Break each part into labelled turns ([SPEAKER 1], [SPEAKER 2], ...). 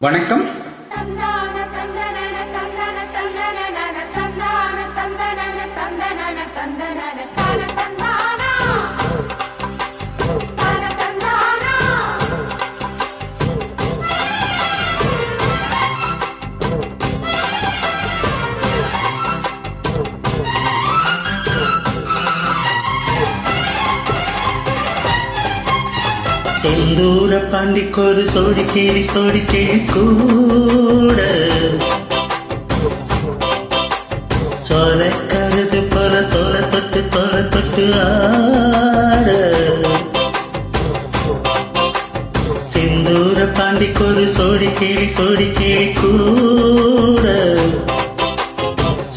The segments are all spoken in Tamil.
[SPEAKER 1] வணக்கம். செந்தூர பாண்டிக்கொரு சோடி கிளி கூட சோல கருது போல தோல தொட்டு ஆட. செந்தூர பாண்டிக்கொரு சோடி கிளி கூட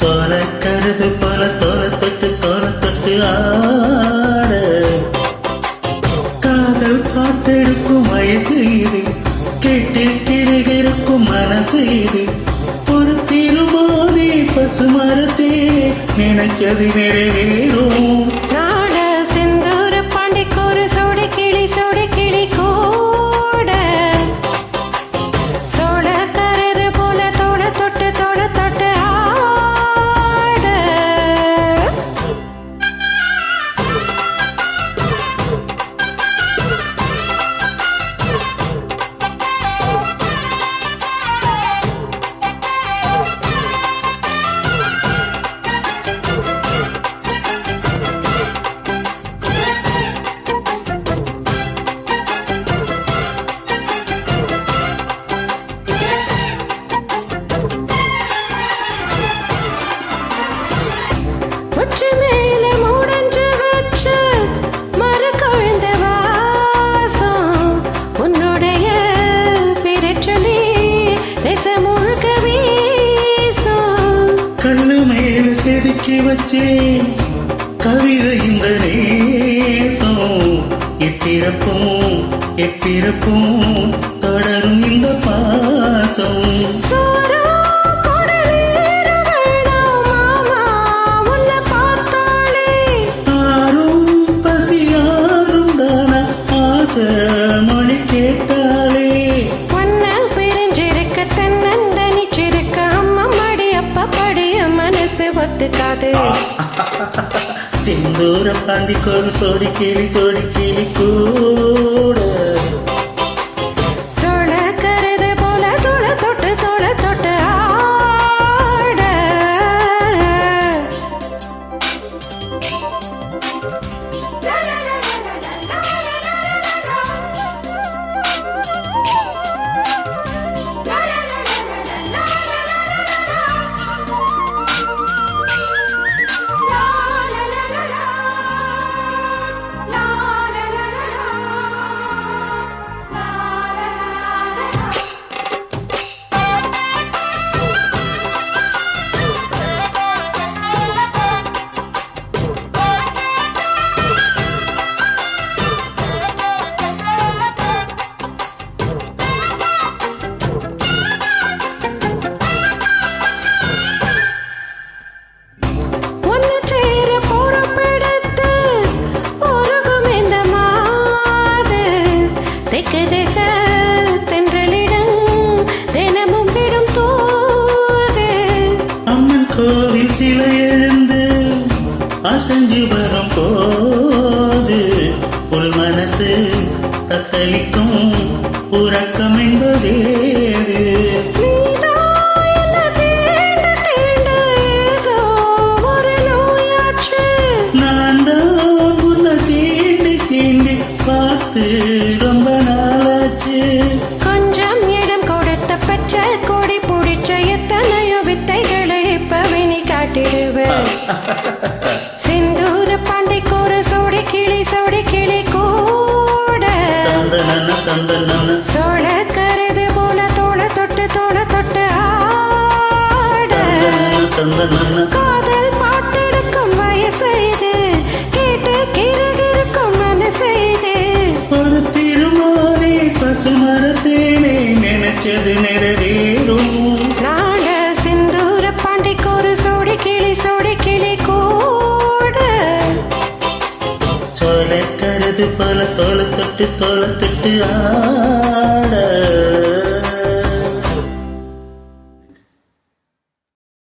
[SPEAKER 1] சோல கருது போல தோல தொட்டு ஆட. காதல் பார்த்தெடுக்கும் வயசு இது, கேட்டு கிருகிருக்கும் மனசு இது. ஒரு திருமாதி பசுமரத்தேனே நினைச்சது நிறைவேறும். கண்ணு மேல செதுக்கி வச்சேன் கவிதை இந்த நேசம். எப்பிறப்பும் தொடரும் இந்த பாசம். ஆரும் பசியாரும் தானா ஆசை மொழி கேட்டாலே. செந்தூர பாண்டிக்கொரு சோடி கிளி கூட
[SPEAKER 2] சோழ கருது போல தோள தொட்டு ஆட.
[SPEAKER 1] கோவில் சிலை எழுந்து அசைஞ்சு வரும் போது உள் மனசு தத்தளிக்கும். உறக்கம் என்பதேது? நான் தான் உன்னை சீண்டி பார்த்து ரொம்ப நாளாச்சு.
[SPEAKER 2] கொஞ்சம் இடம் கொடுத்த பச்சை கொடி பிடிச்ச எத்தனையோ வித்தைகளை இப்பவே நீ காட்டிடுவேன். செந்தூர பாண்டிக்கொரு சோடி கிளி கூட சோழ கருது போல தோள தொட்டு ஆட. காதல் பாட்டெடுக்கும் வயசு இது, கேட்டு கிருகிருக்கும் மனசு இது.
[SPEAKER 1] ஒரு திருமாதி பசுமரத்தேனே நினைச்சது நிறைவேறும்.
[SPEAKER 2] செந்தூர பாண்டிக்கொரு சோடி கிளி கூட
[SPEAKER 1] சோழ கருது போல தோல தொட்டு ஆட.